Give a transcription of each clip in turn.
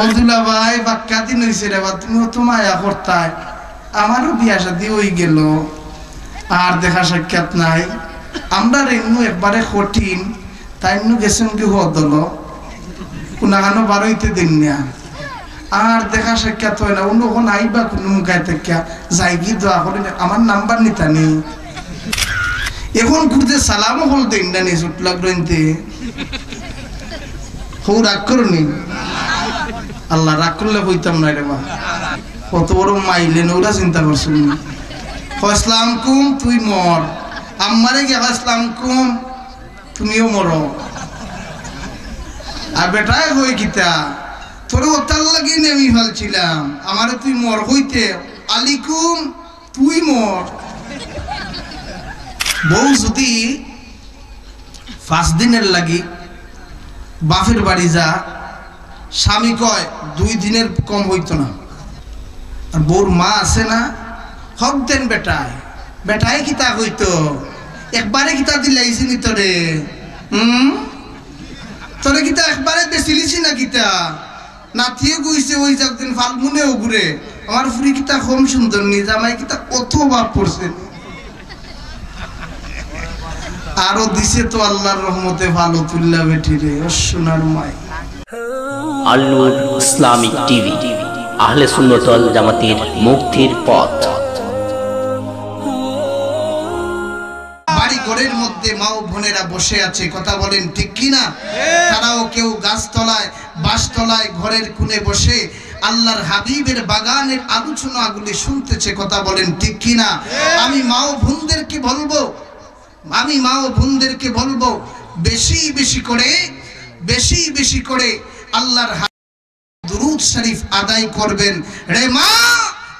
অজুলা ভাই বাক্কা দিন হয়েছে রে বা, তুমিও তো মায়া করতাই, আমারও বিয়া শাদী হয়ে গেল, আর দেখা সাক্ষাৎ নাই। আমরা রেনু একবারে কঠিন, তাই নু গেছেন কি হদল কোনাখানো বারোইতে দিন না, আর দেখা সাক্ষাৎ হয় না। অন্য কোন আইবা কোনো মুখায় থেকে যাই কি দোয়া করে আমার নাম্বার নিতা নেই। এখন ঘুরতে সালামও হল দিন না নি চুট লাগতে হৌ রাগ করনি। আল্লাহ রাগ করলে হইতাম না রে বা, কত বড় মাইলেন ওরা চিন্তা করছেন। ইসলাম কুম তুই মর, আমারে গে ইসলাম কুম তুমিও মরো। আর বেটায় হই কিতা তোর ওতার লাগিয়ে নেমি ফেলছিলাম, আমারে তুই মর হইতে আলিকুম তুই মর। বউ যদি 5 দিনের লাগি বাপের বাড়ি যা, স্বামী কয় 2 দিনের কম হইতো না। আর বউর মা আছে না, হক দেন বেটায়, বেটায় কিতা হইতো একবারে কিতা দিলাইছি নি তোরে, তোরে কিতা একবারে বেচিলিছি না কিতা নাথিয়ে গইছে ওই একদিন ফাল্গুনেও ঘুরে। আমার ফুরি কিতা কম সুন্দর নি, জামাই কিতা কত বাপ পড়ছে, আরো দিছে তো আল্লাহর রহমতে ভালো তুল্লা বেটি রে সোনার মাই। আল-নূর ইসলামিক টিভি, আহলে সুন্নাত ওয়াল জামাতের মুক্তির পথ। বাড়ি ঘরের মধ্যে মা ও বোনেরা বসে আছে, কথা বলেন ঠিক কিনা? তারাও কেউ গাছতলায় বাসতলায় ঘরের কোণে বসে আল্লাহর হাবিবের বাগানের আলোচনাগুলি শুনতেছে, কথা বলেন ঠিক কিনা? আমি মা ও বোনদেরকে বলবো বেশি বেশি করে আল্লাহর দুরূদ শরীফ আদায় করবেন। রে মা,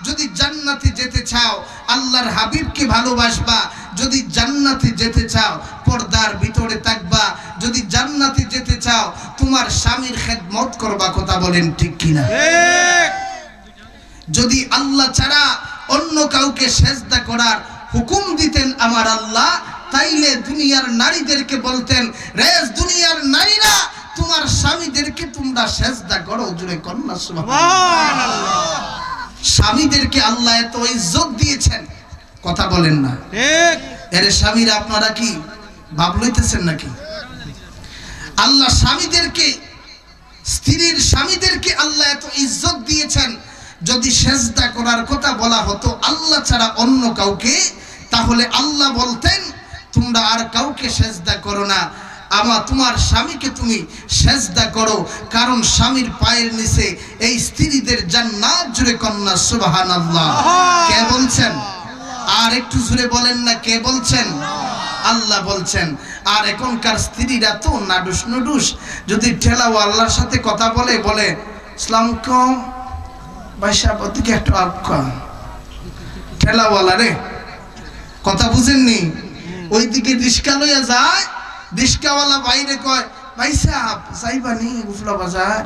যদি জান্নাতে যেতে চাও আল্লাহর হাবিবকে ভালোবাসবা, যদি জান্নাতে যেতে চাও পর্দার ভিতরে থাকবা, যদি জান্নাতে যেতে চাও তোমার স্বামীর খেদমত করবা, কথা বলেন ঠিক কিনা? যদি আল্লাহ ছাড়া অন্য কাউকে সেজদা করার হুকুম দিতেন আমার আল্লাহ, তাইলে দুনিয়ার নারীদেরকে বলতেন, রে দুনিয়ার নারীরা তোমার স্বামীদেরকে তোমরা সেজদা করো। জুড়ে কন্যা সুবহানাল্লাহ। স্বামীদেরকে আল্লাহ এত ইজ্জত দিয়েছেন, কথা বলেন না ঠিক? এর স্বামীরা আপনারা কি ভাব লইতেছেন নাকি? আল্লাহ স্ত্রীর স্বামীদেরকে আল্লাহ এত ইজ্জত দিয়েছেন। যদি সেজদা করার কথা বলা হতো আল্লাহ ছাড়া অন্য কাউকে, তাহলে আল্লাহ বলতেন তোমরা আর কাউকে সেজদা করো না, তোমার স্বামীকে তুমি সেজদা করো, কারণ স্বামীর পায়ের নিচে এই স্ত্রীদের জান্নাত। জুড়ে কন্যা সুবহানাল্লাহ। কে বলছেন? আর একটু জুড়ে বলেন না, কে বলছেন? আল্লাহ বলছেন। আর এখনকার স্ত্রীরা তো নাডুস, যদি ঠেলাও আল্লাহর সাথে কথা বলে ইসলাম কম ভাই সাহেব ওদিকে একটু আপকা ঠেলাওয়ালা রে, কথা বুঝেননি? ওইদিকে রিস্কা লইয়া যায়, রিস্কাওয়ালা বাইরে কয় ভাই সাহেব যাইবানি গুফলা বাজার।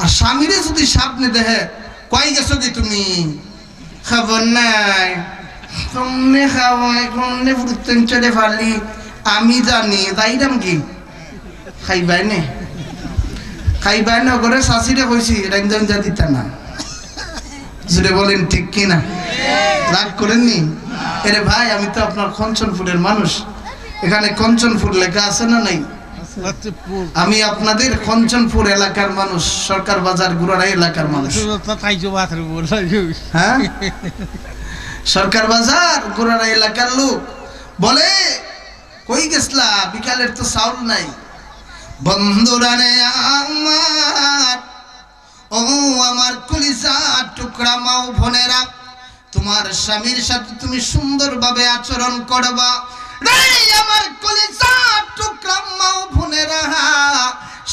আর স্বামীরে যদি সামনে দেখে কই গেছো কি তুমি, খবর নাই, কমনে খাওয়াই কমনে ফুটতেন চলে ফালি, আমি জানি যাইলাম কি খাইবাই না করে শাশিরে কইছি রাঞ্জন যা দিতা না। জুড়ে বলেন ঠিক কিনা? রাগ করেননি? এরে ভাই, আমি তো আপনার কঞ্চনপুরের মানুষ, এখানে কঞ্চনপুর লেখা আছে না নাই? আমি আপনাদের কঞ্চনপুর এলাকার মানুষ, সরকার বাজার গুড়ারা এলাকার মানুষ। হ্যাঁ, সরকার বাজার গুড়ারা এলাকার লোক বলে কই গেছলা, বিকালের তো চাউল নাই। বন্ধুরা রে আমার, ও আমার কলিজার টুকরা মা ও বোনেরা, তোমার স্বামীর সাথে তুমি সুন্দরভাবে আচরণ করবা। আমার কলিজার টুকরা মা ও বোনেরা,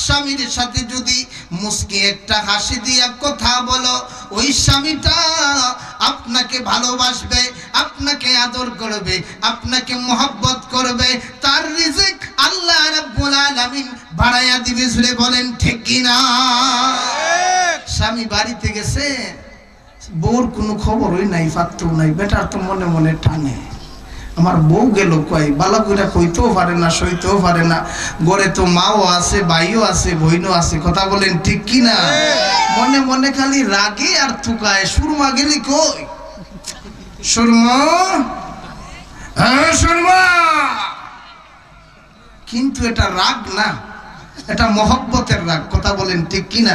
স্বামীর সাথে যদি মুস্কি একটা হাসি দিয়া কথা বলো, ওই স্বামীটা আপনাকে ভালোবাসবে, আপনাকে আদর করবে, আপনাকে মহব্বত করবে, তার রিজিক আল্লাহ রাব্বুল আলামিন বাড়াইয়া দিবে। জুড়ে বলেন ঠিক কিনা? স্বামী বাড়িতে গেছে, বউর কোনো খবরই নাই, পাত্তও নাই, বেটার তো মনে মনে টানে, আমার বউ গেল কই, বালা কইরা কইতেও পারে না, সইতেও পারে না, ঘরে তো মাও আছে, ভাইও আছে, বইনও আছে, কথা বলেন ঠিক কি না? মনে মনে খালি রাগে আর থুকায়। সুরমা গেলি কই? সুরমা, হ্যাঁ সুরমা। কিন্তু এটা রাগ না, এটা মহব্বতের রাগ, কথা বলেন ঠিক কি না?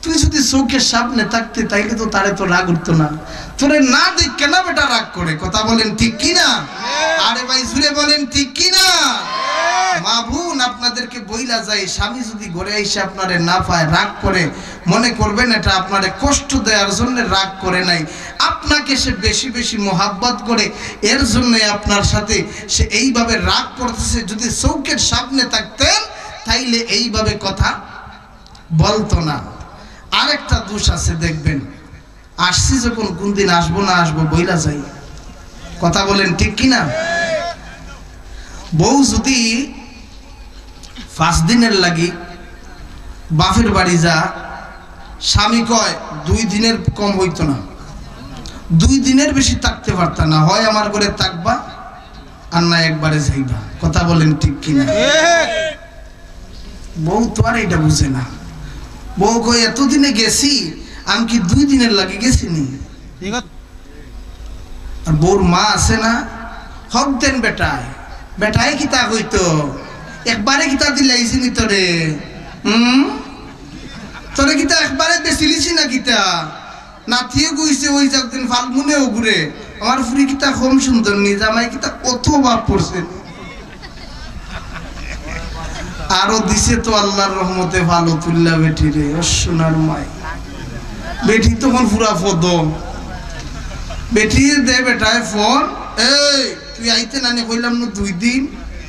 তুই যদি চোখের সামনে থাকতে তাইলে তো তারে তো রাগ উঠতো না, তোরে না দেখ কেন বেটা রাগ করে, কথা বলেন ঠিক কি না? আরে ভাই জুড়ে বলেন ঠিক কি না? মা বোন আপনাদেরকে বইলা যায়, স্বামী যদি ঘরে এসে আপনারে না পায় রাগ করে, মনে করবেন এটা আপনারে কষ্ট দেওয়ার জন্য রাগ করে নাই, আপনাকে সে বেশি বেশি মোহাব্বত করে, এর জন্য আপনার সাথে সে এইভাবে রাগ করতেছে। যদি চোখের সামনে থাকতেন তাইলে এইভাবে কথা বলতো না। আরেকটা দোষ আছে দেখবেন, আসছি যখন কোন দিন আসবো না আসবো বইলা যাই, কথা বলেন ঠিক কি না? বউ যদি 5 দিনের লাগি বাপের বাড়ি যা, স্বামী কয় 2 দিনের কম হইতো না, 2 দিনের বেশি থাকতে পারতা না, হয় আমার ঘরে থাকবা আর না একবারে যাইবা, কথা বলেন ঠিক কিনা? বউ তো আর এটা বুঝে না। বউ কয় এতদিনে গেছি, আমি কি 2 দিনের লাগে গেছি নি? আর বউর মা আছে না, হক দেন বেটায়, বেটায় কি তা হইতো, একবারে কি তা দিলাইছি নি তোরে? তোরে কি তা একবারে বেশিলিছি না কিতা? নাথিয়ে গুইছে ওই একদিন ফাল্গুনেও ঘুরে, আমার ফুরি কিতা কম সুন্দর নি, জামাই কিতা কত বাপ পড়ছে। আরো দিছে তো আল্লাহর রহমতে ভালো তুল্লা বেটি রে, সোনার মাই বেটি তখন পুরা ফদ বেটি দে বেটায় ফোন, এই তুই আইতে নানি কইলাম না 2 দিন,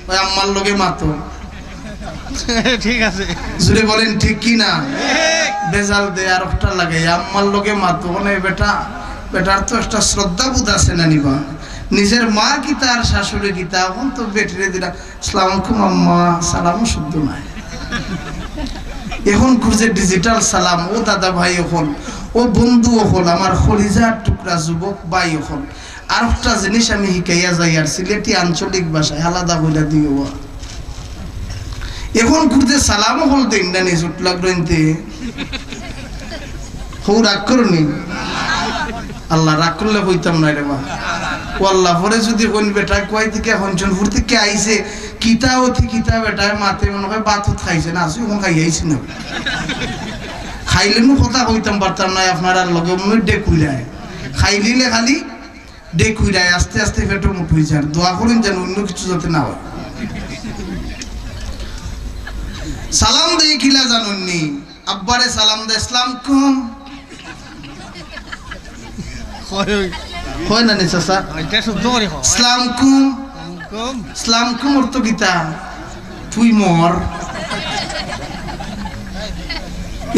ওই আম্মার লগে মাতো, ঠিক আছে জুড়ে বলেন ঠিক কি না? বেজাল দে আর একটা লাগে, আম্মার লগে মাতো, মানে বেটা বেটার তো একটা শ্রদ্ধা বোধ আছে না নিবা, নিজের মা কি তার শাশুড়ি কি তা, এখন তো বেটিরে দিলা আসসালামু আলাইকুম আম্মা, সালামও শুদ্ধ নাই, এখন খুঁজে ডিজিটাল সালাম। ও দাদা ভাই হল, ও বন্ধু হল, আমার খলিজার টুকরা যুবক ভাই হল। আর একটা জিনিস আমি শিখাইয়া যাই, আর সিলেটি আঞ্চলিক ভাষায় আলাদা বইলা দিও, এখন খুঁজে সালামও হল দেন না নি চুট লাগতে হৌ রাগ করনি, আল্লাহ রাগ করলে হইতাম না রে মা, ও আল্লাহ পরে যদি কোন বেটা কয় থেকে হঞ্চনপুর থেকে আইছে কিতা অতি কিতা বেটায় মাতে মনে হয় বাতুত খাইছে না, আসি এখন খাই আইছি না, খাইলে মু কথা কইতাম পারতাম না, আপনার আর লগে মনে ডেকুইলায় খাইলিলে খালি ডেকুইলায়, আস্তে আস্তে পেটো মুঠ হয়েছে। আর দোয়া করেন যেন অন্য কিছু যাতে না হয়। সালাম দেই কিলা জানুননি, আব্বারে সালাম দে ইসলাম কুম হয় না নি চাচা, ইসলাম কুম, ইসলাম কুম অর্থ গীতা তুই মর।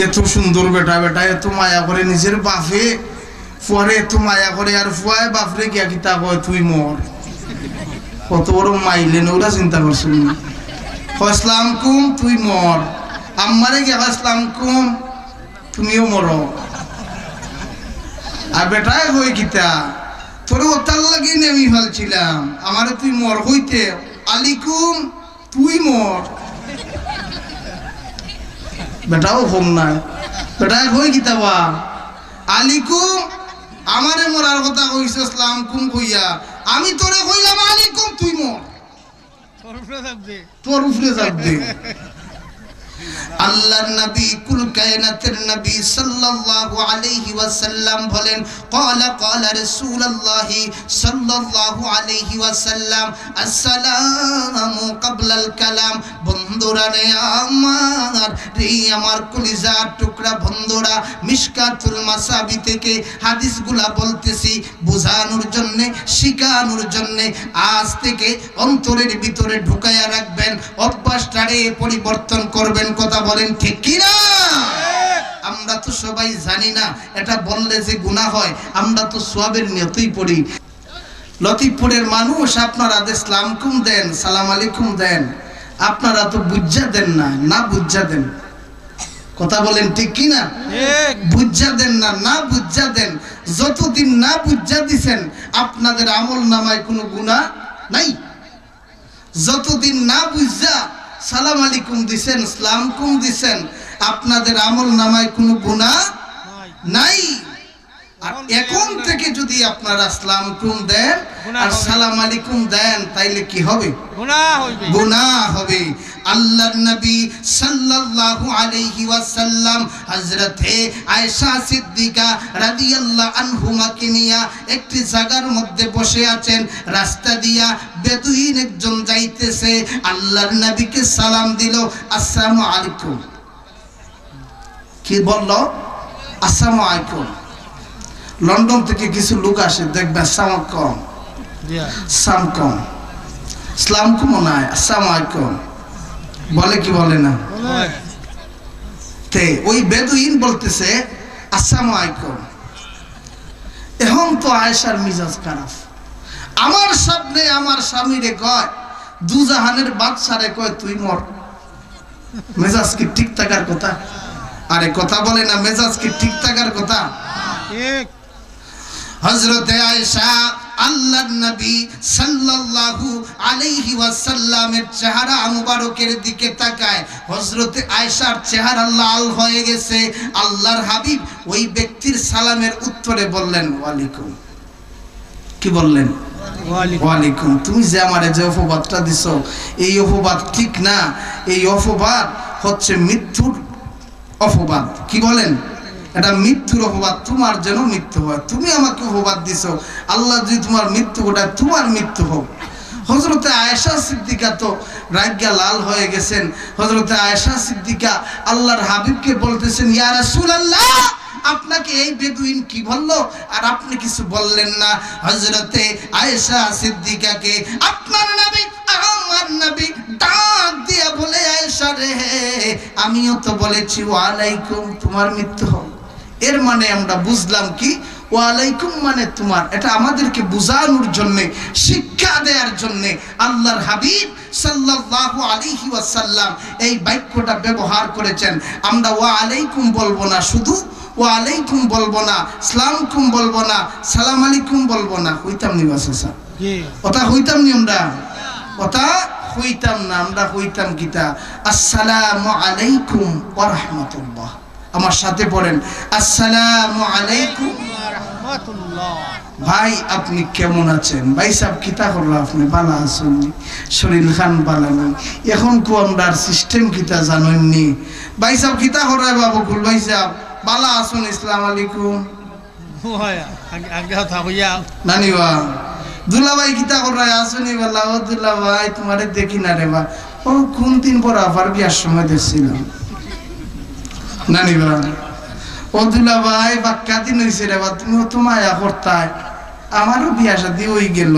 এত সুন্দর বেটা, বেটা এত মায়া করে নিজের বাপে, পরে এত মায়া করে আর ফুয়ায় বাপরে গিয়া গীতা কয় তুই মর, কত বড় মাইলেন ওরা চিন্তা করছেন না। ইসলাম কুম তুই মর, আম্মারে গিয়া ইসলাম কুম তুমিও মর। আর বেটায় হই গীতা তোরে ওতার লাগিয়ে নেমি ফেলছিলাম, আমারে তুই মর হইতে আলিকুম তুই মর, বেটাও হোম নাই, বেটায় হই গীতা বা আলিকুম আমারে মরার কথা কইছে ইসলাম কুম কইয়া, আমি তোরে কইলাম আলিকুম তুই মর, তোর উপরে যাবে। আল্লাহর নবী কুল কায়নাতের নবী সাল্লাল্লাহু আলাইহি ওয়াসাল্লাম বলেন, ক্বালা ক্বালা রাসূলুল্লাহ সাল্লাল্লাহু আলাইহি ওয়াসাল্লাম আসসালামু ক্বাবলাল কালাম। বন্ধুরা রে আমার কলিজার টুকরা বন্ধুরা, মিশকাতুল মাসাবি থেকে হাদিসগুলা বলতেছি বোঝানোর জন্য, শিখানোর জন্য। আজ থেকে অন্তরের ভিতরে ঢুকায়া রাখবেন, অভ্যাসটারে পরিবর্তন করবেন, কথা বলেন ঠিক কি না? আমরা তো সবাই জানি না এটা বললে যে গুনাহ হয়, আমরা তো সওয়াবের নিয়তেই পড়ি। লতিফপুরের মানুষ আপনারা আসসালাম আলাইকুম দেন, সালাম আলাইকুম দেন, আপনারা তো বুঝা দেন না, না বুঝা দেন। কথা বলেন ঠিক কি না? বুঝা দেন না, না বুঝা দেন। যতদিন না বুঝা দিছেন আপনাদের আমল নামায় কোনো গুনাহ নাই। যতদিন না বুঝা সালাম আলাইকুম দিছেন, সালাম কুম দিছেন, আপনাদের আমল নামায় কোনো গুনাহ নাই। আর এখন থেকে যদি আপনারা সালাম কুম দেন আর সালাম আলাইকুম দেন তাইলে কি হবে? গুনাহ হবে। আল্লাহর নবী সাল্লাল্লাহু আলাইহি ওয়াসাল্লাম হযরতে আয়েশা সিদ্দিকা রাদিয়াল্লাহু আনহুমাকে নিয়া একটি জায়গার মধ্যে বসে আছেন। রাস্তা দিয়া বেদুইন একজন যাইতেছে, আল্লাহর নবীকে সালাম দিল, আসসালামু আলাইকুম। কি বলল? আসসালামু আলাইকুম। লন্ডন থেকে কিছু লোক আসে, দেখবে সালাম কম, সালাম কম, সালাম কম নাই, আসসালামু আলাইকুম বলে কি বলে না? তে ওই বেদুইন বলতেছে আসসালামু আলাইকুম। এখন তো আয়েশার মিজাজ খারাপ। আমার সামনে আমার স্বামীরে কয়, দুজাহানের বাদশারে কয় তুই মর। মেজাজ কি ঠিক থাকার কথা? আরে কথা বলে না, মেজাজ কি ঠিক থাকার কথা? ঠিক। হযরতে আয়েশা আল্লাহর নবী সাল্লাল্লাহু আলাইহি ওয়াসাল্লামের চেহারা মুবারকের দিকে তাকায়। হযরতে আয়েশার চেহারা লাল হয়ে গেছে। আল্লাহর হাবিব ওই ব্যক্তির সালামের উত্তরে বললেন ওয়ালাইকুম। কি বললেন? ওয়ালাইকুম। তুমি যে আমারে যে অপবাদটা দিছো এই অপবাদ ঠিক না, এই অপবাদ হচ্ছে মৃত্যুর অপবাদ। কি বলেন? এটা মৃত্যুর অপবাদ, তোমার যেন মৃত্যু হয়। তুমি আমাকে অপবাদ দিছো, আল্লাহ যদি তোমার মৃত্যু ঘটায় তোমার মৃত্যু হোক। হযরতে আয়েশা সিদ্দিকা তো রাগা লাল হয়ে গেছেন। হযরতে আয়েশা সিদ্দিকা আল্লাহর হাবিবকে বলতেছেন, ইয়া রাসূলুল্লাহ আপনাকে এই বেদুইন কি বললো আর আপনি কিছু বললেন না? হযরতে আয়েশা সিদ্দিকাকে আপনার নবী আমার নবী ডাক দিয়া বলে, আয়েশা রে আমিও তো বলেছি ওয়ালাইকুম, তোমার মৃত্যু হোক। এর মানে আমরা বুঝলাম কি ওয়ালাইকুম মানে তোমার। এটা আমাদেরকে বোঝানোর জন্য, শিক্ষা দেওয়ার জন্য আল্লাহর হাবিব সাল্লাল্লাহু আলাইহি ওয়াসাল্লাম এই বাক্যটা ব্যবহার করেছেন। আমরা ওয়ালাইকুম বলবো না, শুধু ওয়ালাইকুম বলবো না, সালামকুম বলবো না, সালাম আলাইকুম বলবো না। হইতাম নি বাসা ওটা হইতাম নি, আমরা ওটা হইতাম না। আমরা হইতাম কিতা আসসালামু আলাইকুম ওয়া রাহমাতুল্লাহ। আমার সাথে পড়েন আসসালামু আলাইকুম ওয়া রাহমাতুল্লাহ। ভাই আপনি কেমন আছেন? ভাই সাহেব কিতা করলো, আপনি ভালো আছেন? শরীর খান ভালো না? এখন কো আমরা সিস্টেম কিতা জানেননি? ভাই সাহেব কিতা করে বাবু কুল ভাই সাহেব ভালো আছেন? আসসালামু আলাইকুম নানি বা দুলা ভাই কিতা করে আসুনি? বলা ও দুলা ভাই তোমারে দেখি না রে বা। ও কোন দিন পর আবার বিয়ার সময় দেখছিলাম নানি বা। ও দুলা ভাই বাক্কা দিন হয়েছে রে বা, তুমিও তো মায়া করতাই, আমারও বিয়া শাদী হয়ে গেল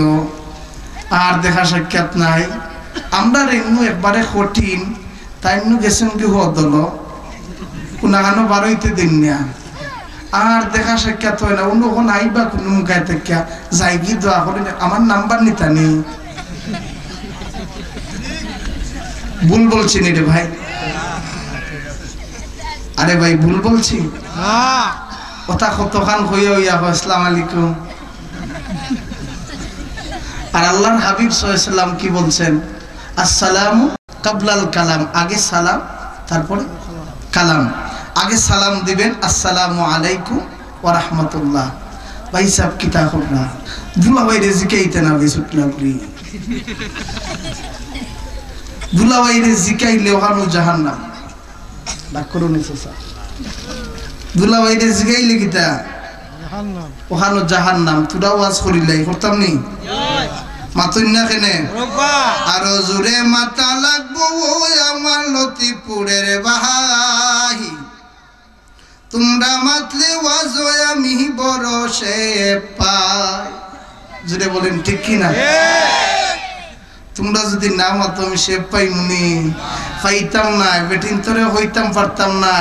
আর দেখা সাক্ষাৎ নাই। আমরা রেনু একবারে কঠিন, তাই গেছেন কি হদল কোনাখানো বার হইতে দিন না, আর দেখা সাক্ষাৎ হয় না। অন্য কোন আইবা কোনো মুখায় থেকে যাই কি দোয়া করে আমার নাম্বার নিতা নেই। ভুল বলছি নি রে ভাই? আরে ভাই ভুল বলছি? কথা কতখান হইয়া হইয়া আসসালামু আলাইকুম। আর আল্লাহর হাবিব সাল্লাল্লাহু আলাইহি ওয়াসাল্লাম কি বলছেন? আসসালামু কাবলাল কালাম, আগে সালাম তারপরে কালাম। আগে সালাম দিবেন আসসালামু আলাইকুম ওয়া রাহমাতুল্লাহ। ভাই সাহেব কিতা করলা দুলা ভাই রেজিকাইতে না ভাই সুটলাপুরি দুলা ভাই রেজিকাইলে ওখানে জাহান্নাম। ডাক করুন চাচা, দুলা ভাই রেজিকাইলে কিতা জাহান্নাম, ওখানে জাহান্নাম। তোরা ওয়াজ করিলাই করতাম নি মাতুন না কেনে? আরো জোরে মাথা লাগবো আমার লতিপুরের ভাই, তোমরা মাতলে ওয়াজ আমি বড় সে পাই। জোরে বলেন ঠিক কি না? তোমরা যদি না মাতো আমি সে পাই মুনি পাইতাম না, বেটিন তোরে হইতাম পারতাম না।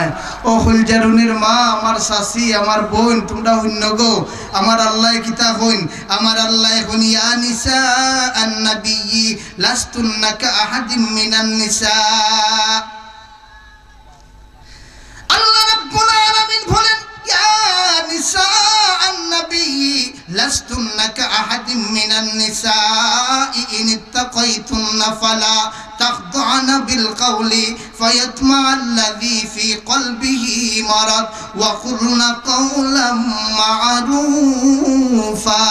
ও হলজারুনের মা, আমার শাশি, আমার বোন, তোমরা হইন গো। আমার আল্লাহ কিতা হইন, আমার আল্লাহ হইন ইয়া নিসা আন-নবী লাস্তুন্না কা আহাদিম মিনান নিসা। লাস্তুন্না কাআহাদিম মিনান নিসাই ইন ইত্তাকাইতুন্না ফালা তাখদা'না বিল কওলি ফায়াতমা'আল্লাযী ফী কলবিহি মারাদ ওয়া কুলনা কাওলাম মা'রুফা।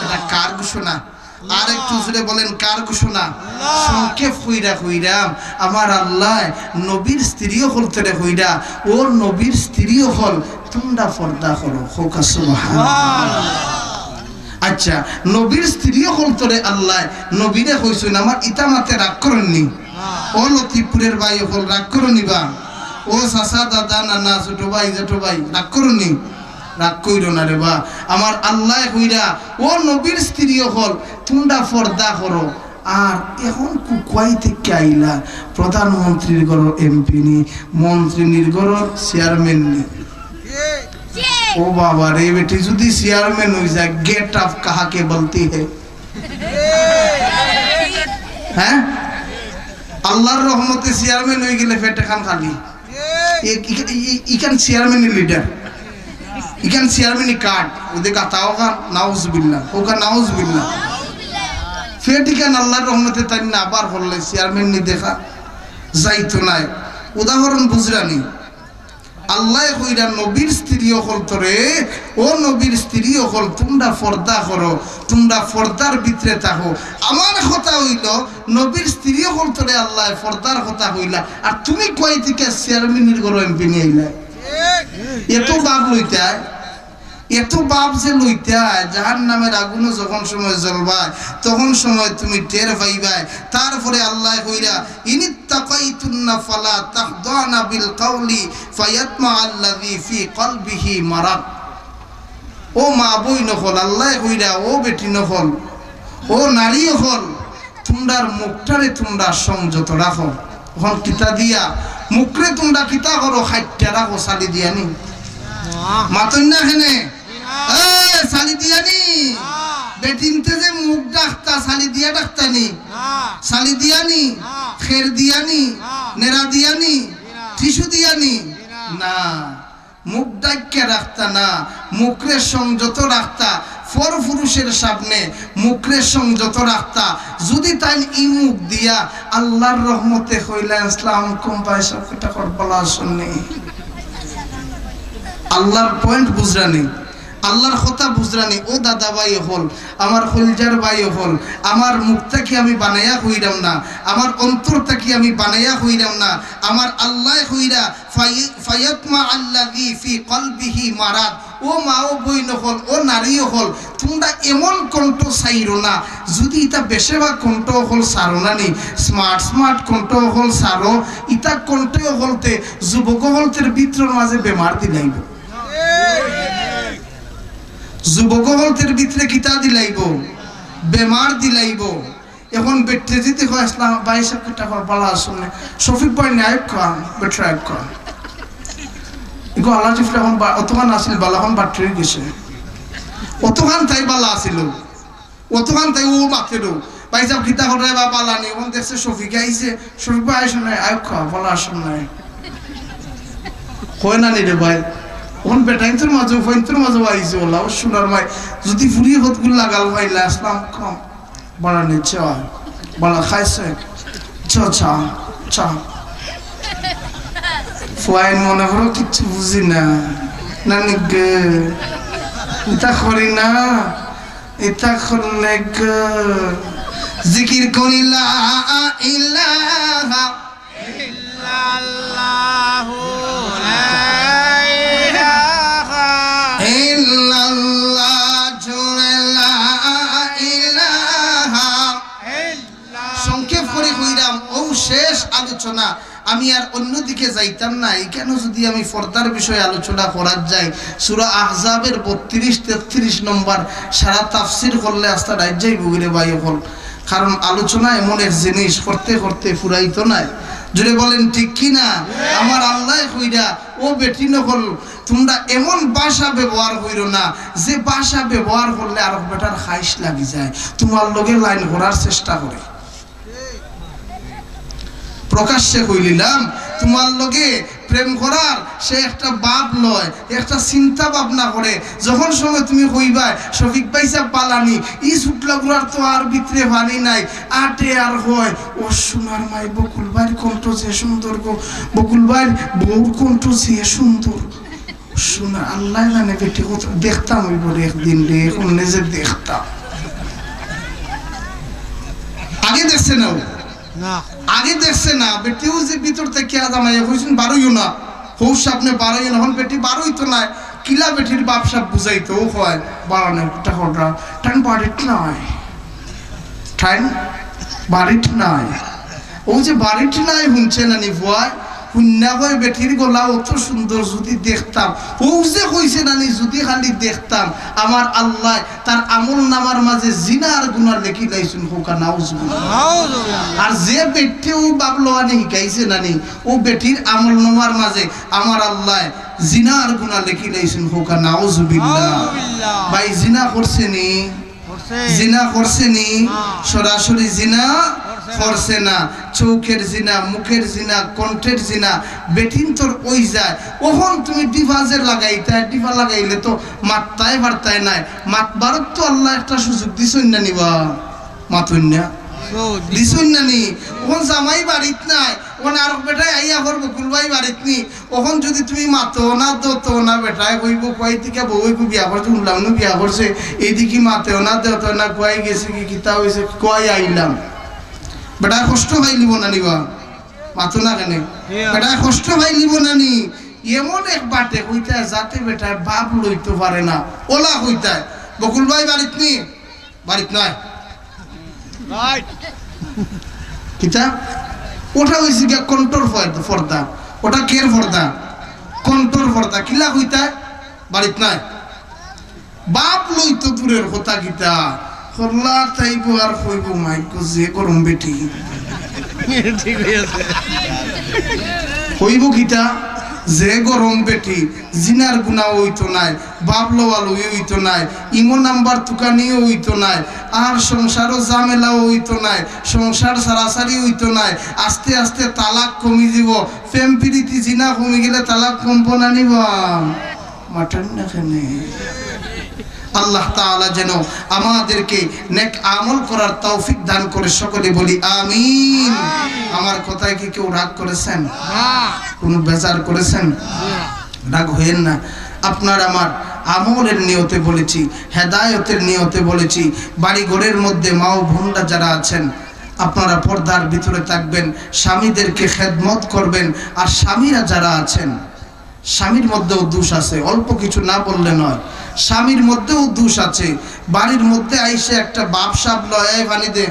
এটা কার ঘোষণা? আর একটু জোরে বলেন কার ঘোষণা? সংক্ষেপ কইরা কইরাম আমার আল্লাহ নবীর স্ত্রীও হলতে রে কইরা ওর নবীর স্ত্রীও হল তোমরা পর্দা করো। হোকা সুবহানাল্লাহ। আচ্ছা নবীর স্ত্রীও হলতে রে আল্লাহ নবীরে কইছেন আমার ইতামাতে রাগ করেননি। ও লতিপুরের ভাই হল রাগ করনি বা ও চাচা দাদা নানা ছোট ভাই জেঠো ভাই রাগ করনি? রাগ কইরো না রে বা আমার আল্লাহ কইরা ও নবীর স্ত্রীও হল তোমরা পর্দা করো। আর এখন কুকুয়াই থেকে আইলা প্রধানমন্ত্রীর ঘর এমপি নি, মন্ত্রীর ঘর চেয়ারম্যান নি। ও বাবা রে বেটি যদি চেয়ারম্যান হয়ে যায় গেট আপ কাহাকে বলতে হে? হ্যাঁ আল্লাহর রহমতে চেয়ারম্যান হয়ে গেলে পেটে খান খালি ইখান চেয়ারম্যানের লিডার ইখান চেয়ারম্যানই কার্ড ওদের কাতাও খান নাউজুবিল্লাহ ওখান নাউজুবিল্লাহ ফের ইখান আল্লাহর রহমতে তাই না আবার হলে চেয়ারম্যান নি দেখা যাইতো নাই। উদাহরণ বুঝরানি আল্লাহ কইরা নবীর স্ত্রী হল তোরে ও নবীর স্ত্রী হল তোমরা পর্দা করো, তোমরা পর্দার ভিতরে থাকো। আমার কথা হইল নবীর স্ত্রী হল তোরে আল্লাহ পর্দার কথা হইলা আর তুমি কই থেকে চেয়ারম্যানের ঘর এমপি নিয়ে আইলা? এত বাপ লইতা এত বাপ যে লইতা জাহান্নামের আগুন যখন সময় জ্বলবায় তখন সময় তুমি টের পাইবাই। তারপরে আল্লাহ কইরা ইনিত্তাকাইতুন্না ফালা তাখদানা বিল কওলি ফায়াতমা'আল্লাযী ফী কলবিহি মারাদ। ও মা বই নকল আল্লাহ কইরা ও বেটি নকল ও নারী হল তোমরার মুখটারে তোমরা সংযত রাখো। এখন কিতা দিয়া মুখরে তোমরা কিতা করো খাইটা রাখো সালি দিয়ানি মাতন না হেনে সালি দিয়ানি বেটিনতে যে মুখ ডাক্তা সালি দিয়া ডাক্তানি সালি দিয়ানি খের দিয়ানি নেড়া দিয়ানি টিস্যু দিয়ানি না মুখ ডাক্কে রাখতা না মুখরে সংযত রাখতা ফর পুরুষের সামনে মুখরে সংযত রাখতা। যদি তাই ই মুখ দিয়া আল্লাহর রহমতে হইলা ইসলাম কম পয়সা কটা করবলা শুননি আল্লাহর পয়েন্ট বুঝরানি আল্লাহর কথা বুঝরানি ও দাদা ভাই হল আমার কলজার ভাই হল আমার মুখটাকে আমি বানাইয়া হইরাম না আমার অন্তরটাকে আমি বানাইয়া হইরাম না আমার আল্লাহ হইরা ফায়াতমা'আল্লাযী ফী কলবিহি মারাদ। ও মা ও বই হল ও নারী হল তোমরা এমন কণ্ঠ চাইরো না যদি এটা বেশিরভাগ কণ্ঠ হল সারো না নি স্মার্ট স্মার্ট কণ্ঠ হল সারো ইটা কণ্ঠ হলতে যুবক হলতের ভিতর মাঝে বেমার দিলাইব যুবক হলতের ভিতরে কিতা দিলাইব বেমার দিলাইব। এখন বেটে যদি হয় ইসলাম 22 টাকা বলা শুনে শফিক ভাই ন্যায় খান বেটরা এক খান এগো আল্লাহ জিফরা এখন অতখান আসিল বালা এখন বাটরি গেছে অতখান তাই বালা আসিল অতখান তাই ও মাতের ভাই সাহেব কিতা করে বা বালা নেই এখন দেখছে শফিক আইছে শফিক ভাই আইসো নাই আয় খা বলা শুন নাই হয় না নি রে ভাই ওন বেটাইন্তর মাঝে ফইন্তর মাঝে আইছে ওলা ও সোনার মাই যদি ফুরি হতগুল লাগাল ভাইলা আসলাম কম বড় নিচে বড় খাইছে চা চা চা ফুয়াইন মনে করো কিচ্ছু বুঝি না নানি গে এটা করি না এটা করলে গে জিকির করি লা ইলাহা ইল্লাল্লাহু শেষ আলোচনা। আমি আর অন্যদিকে যাইতাম না কেন যদি আমি পর্দার বিষয়ে আলোচনা করার যাই সূরা আহজাবের 32-33 নম্বর সারা তাফসীর করলে আস্তা রাজ্যাই বগিরে ভাই হল কারণ আলোচনা এমন এক জিনিস করতে করতে ফুরাইতো না জুড়ে বলেন ঠিক কি না? আমার আল্লাহ কইরা ও বেটি নকল তোমরা এমন ভাষা ব্যবহার কইরো না যে ভাষা ব্যবহার করলে আর বেটার খাইশ লাগি যায় তোমার লগে লাইন করার চেষ্টা করে প্রকাশ্যে কইলিলাম তোমার লগে প্রেম করার সে একটা বাপ লয়, একটা চিন্তা ভাবনা করে। যখন সময় তুমি কইবা শফিক ভাই সাহেব পালানি ই ছুটলাগুলার তো আর ভিতরে ভানি নাই, আটে আর হয় ও সোনার মাই বকুল ভাইয়ের কণ্ঠ যে সুন্দর গো, বকুল ভাইয়ের বউর কণ্ঠ যে সুন্দর, শোনা আল্লাহ জানে বেটি কত দেখতাম ওই বলে একদিন রে, এখন নিজে দেখতাম। আগে দেখছে না, আগে দেখছে না বেটিও যে ভিতর থেকে জামাই হয়েছেন বারোইও না, হৌ সামনে বারোই না, এখন বেটি বারোই তো নাই, কিলা বেটির বাপ সাপ বুঝাইতো হয় বাড়ানোর টাকা টান বাড়িট নাই, টাইম বাড়িট নাই, ও যে বাড়িট নাই শুনছে না নি ভয় শুননা কয় বেটির গলা অত সুন্দর যদি দেখতাম, ও যে কইছে নানি যদি খালি দেখতাম, আমার আল্লাহ তার আমল নামার মাঝে জিনা আর গুনাহ লেখি লাইছেন হোকা নাউজুবিল্লাহ। আর যে বেটিও বাবলো আনি শিখাইছে নানি ও বেটির আমল নামার মাঝে আমার আল্লাহ জিনা আর গুনাহ লেখি লাইছেন হোকা নাউজুবিল্লাহ। ভাই জিনা করছে নি, জিনা করছে নি, সরাসরি জিনা করছে না, চৌকের জিনা, মুখের জিনা, কণ্ঠের জিনা, বেটিন তোর ওই যায়। ওখন তুমি ডিভাজের লাগাইতে, ডিভা লাগাইলে তো মাত্তায় বার্তায় নাই, মাতবারত তো আল্লাহ একটা সুযোগ দিছই না নিবা, মাতুন না দিছই না নি। ওখন জামাই বাড়িত নাই, ওখানে আর বেটায় আইয়া করবো কুলবাই বাড়িত নি, ওখন যদি তুমি মাতো না দতো না বেটায় কইব কয় থেকে বউ বিয়া করছে, উনলাম না বিয়া করছে, এইদিকে মাতেও না দেতো না, কয় গেছে কি কিতা হয়েছে কয় আইলাম, বেটা কষ্ট ভাই লিব না নিবা, মাতো না কেন বেটা কষ্ট ভাই লিব না নি। এমন এক বাটে হইতায় যাতে বেটায় বাপ লইতে পারে না, ওলা হইতায় বকুল ভাই বাড়িত নি, বাড়িত নাই কিতা ওটা হয়েছে গিয়া কন্ট্রোল পর্দা, ওটা কের পর্দা, কন্ট্রোল পর্দা, কিলা হইতায় বাড়িত নাই, বাপ লইতো দূরের কথা কিতা হল্লা তাইব আর কইব মাইকো যে গরম বেটি ঠিক আছে কইব কিতা যে গরম বেটি, জিনার গুনাহ হইতো নাই, বাপ লওয়াল হইতো নাই, ইমো নাম্বার তুকানিও হইতো নাই, আর সংসারও ঝামেলাও হইতো নাই, সংসার সারাসারি হইতো নাই, আস্তে আস্তে তালাক কমি দিব, প্রেম প্রীতি জিনা কমি গেলে তালাক কমবো না নিবা মাটন না খানে। আল্লাহ তাআলা যেন আমাদেরকে নেক আমল করার তৌফিক দান করে, সকলে বলি আমিন। আমার কথায় কি কেউ রাগ করেছেন? কোনো বেজার করেছেন? রাগ হইেন না। আপনার আমার আমলের নিয়তে বলেছি, হেদায়েতের নিয়তে বলেছি। বাড়ি ঘরের মধ্যে মা ও বোনরা যারা আছেন আপনারা পর্দার ভিতরে থাকবেন, স্বামীদেরকে খেদমত করবেন। আর স্বামীরা যারা আছেন, স্বামীর মধ্যেও দোষ আছে, অল্প কিছু না বললে নয়, স্বামীর মধ্যেও দোষ আছে। বাড়ির মধ্যে আইসে একটা বাপ সাপ লয় পানি দে,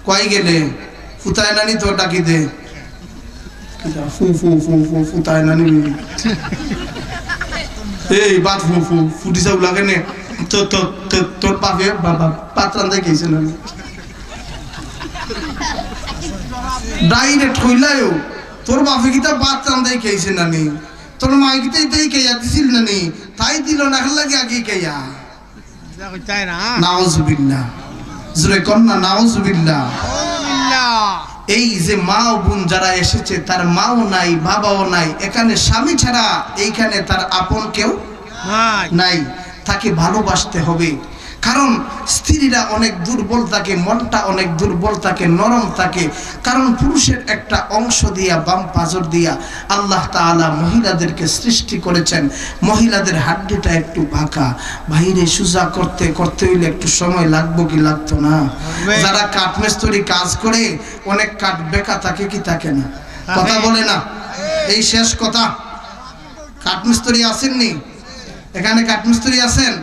কয় গেলে ফুতায় নানি তো ডাকি দে, ফু ফু ফু ফু ফুতায় নানি এই বাদ ফু ফু ফুটি যাও লাগে নে তোর বাপে বাবা পাত্রান দেখেছে না ডাইরেক্ট হইলায়ও তোর বাপে কিতা পাত্রান দেখেছে নানি, তোর মাই কিতা এটাই কেয়া দিছিল নানি, তাই দিল না লাগে আগে কেয়া। নাউজুবিল্লাহ, জোরে কন্যা নাউজুবিল্লাহ। এই যে মা ও বোন যারা এসেছে তার মাও নাই বাবাও নাই, এখানে স্বামী ছাড়া এইখানে তার আপন কেউ নাই, তাকে ভালোবাসতে হবে। কারণ স্ত্রীরা অনেক দুর্বল থাকে, মনটা অনেক দুর্বল থাকে, নরম থাকে। কারণ পুরুষের একটা অংশ দিয়া, বাম পাজর দিয়া আল্লাহ তাআলা মহিলাদেরকে সৃষ্টি করেছেন। মহিলাদের হাড্ডিটা একটু বাঁকা, বাইরে সোজা করতে করতে হইলে একটু সময় লাগবো কি লাগতো না? যারা কাঠমিস্ত্রি কাজ করে অনেক কাঠ বেঁকা থাকে কি থাকে না? কথা বলে না, এই শেষ কথা। কাঠমিস্ত্রি আসেননি এখানে? কাঠমিস্ত্রি আছেন?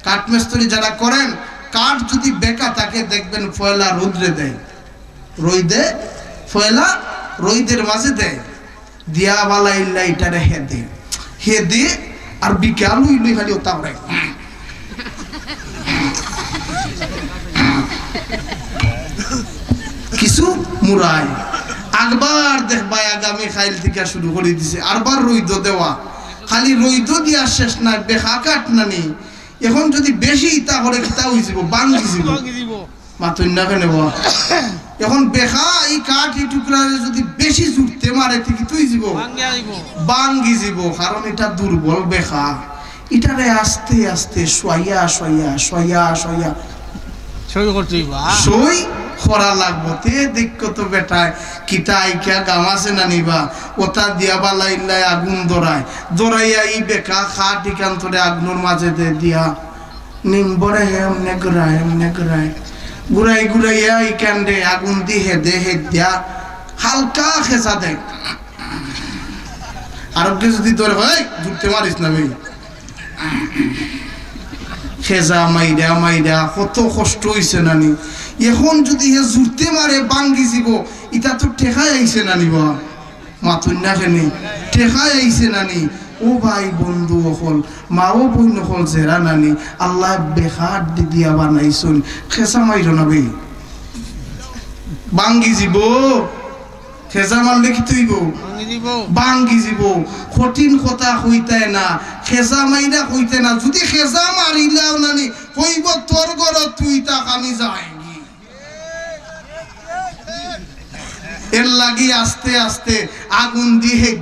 কাঠমিস্ত্রি যারা করেন, কাঠ যদি বেঁকা থাকে দেখবেন ফয়লা রোদ্রে দেয়, রোদে ফয়লা রোদের মাঝে দেয়, দিয়া বালা ইল্লা ইটারে হে দে আর বিকাল উইলই খালি ওটা করে কিছু মুরায় আকবার দেখবা আগামী খাইল থেকে শুরু করে দিছে, আরবার রইদ দেওয়া, খালি রইদ দিয়া শেষ নাই, বেখা কাঠ নানি। এখন যদি বেশি ইতা করে কিতা হয়ে যাব, বাঙ্গি যাব মাতুন না কেন এখন বেখা এই কাঠি টুকরারে যদি বেশি জুড়তে মারে ঠিক তুই যাব বাঙ্গি যাব, কারণ এটা দুর্বল বেখা। এটারে আস্তে আস্তে সইয়া সইয়া সইয়া সইয়া সই করা লাগবো। তে দেখো তো বেটায় কিটা আইকা গামাছে না নিবা, ওটা দিয়া বালা ইল্লাই আগুন দৌড়াইয়া এই বেকা খা টিকান্তরে আগুনের মাঝে দিয়া নিম্বরে এমনে ঘুরায় ঘুরাইয়া এই কান্দে আগুন দি হেদে দিয়া হালকা খেঁচা দেয়। আরোগ্য যদি তোর হয় ঘুরতে মারিস না ভাই, খেজা মাইরা মাইরা কত কষ্ট হইছে নানি। এখন যদি হে জুড়তে মারে বাঙ্গি যাব, ইটা তো ঠেকাই আইছে নানি বা মাতুন না খেনি ঠেকাই আইছে নানি। ও ভাই বন্ধু হল মা ও বই নকল জেরা নানি, আল্লাহ বেখার দিয়া বানাইছুন, খেসা মাইর না ভাই বাঙ্গি যাব। খেজা মারলে কি তুইব বাঙ্গি যাব, কঠিন কথা হইতে না, খেজা মাইরা হইতে না। যদি খেজা মারিলাও নানি হইব তোর ঘর তুই তাক আমি যাই। এর লাগি আস্তে আস্তে আগুন দিয়ে হেদ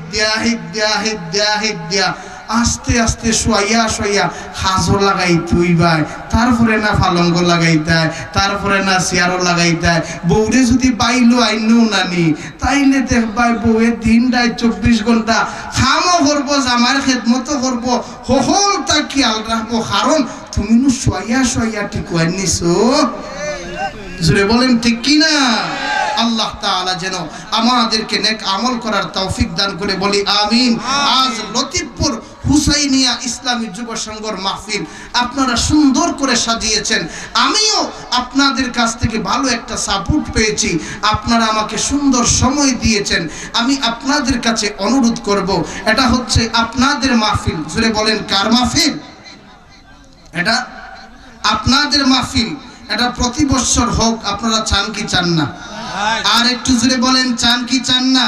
দিয়া আস্তে আস্তে শোয়া শোয়া হাজো লাগাই তুই ভাই, তারপরে না ফালঙ্গ লাগাইতায়, তারপরে না চেয়ারও লাগাইতায়। বউরে যদি বাইলো আইনও নানি তাইলে দেখবাই বউয়ে দিনটায় 24 ঘন্টা খামও করবো, জামার খেদমতো করবো, হল তা খেয়াল রাখবো। কারণ তুমি নু শোয়া শোয়া ঠিক নিছো। জুড়ে বলেন ঠিক কিনা? আল্লাহ তাআলা যেন আমাদেরকে নেক আমল করার তৌফিক দান করে, বলি আমিন। আজ লতিফপুর হুসাইনিয়া ইসলামী যুব সংঘর মাহফিল আপনারা সুন্দর করে সাজিয়েছেন, আমিও আপনাদের কাছ থেকে ভালো একটা সাপোর্ট পেয়েছি, আপনারা আমাকে সুন্দর সময় দিয়েছেন। আমি আপনাদের কাছে অনুরোধ করব, এটা হচ্ছে আপনাদের মাহফিল। জুড়ে বলেন কার মাহফিল? এটা আপনাদের মাহফিল। এটা প্রতি বছর হোক, আপনারা চান কি চান না? আর একটু জোরে বলেন চান কি চান না?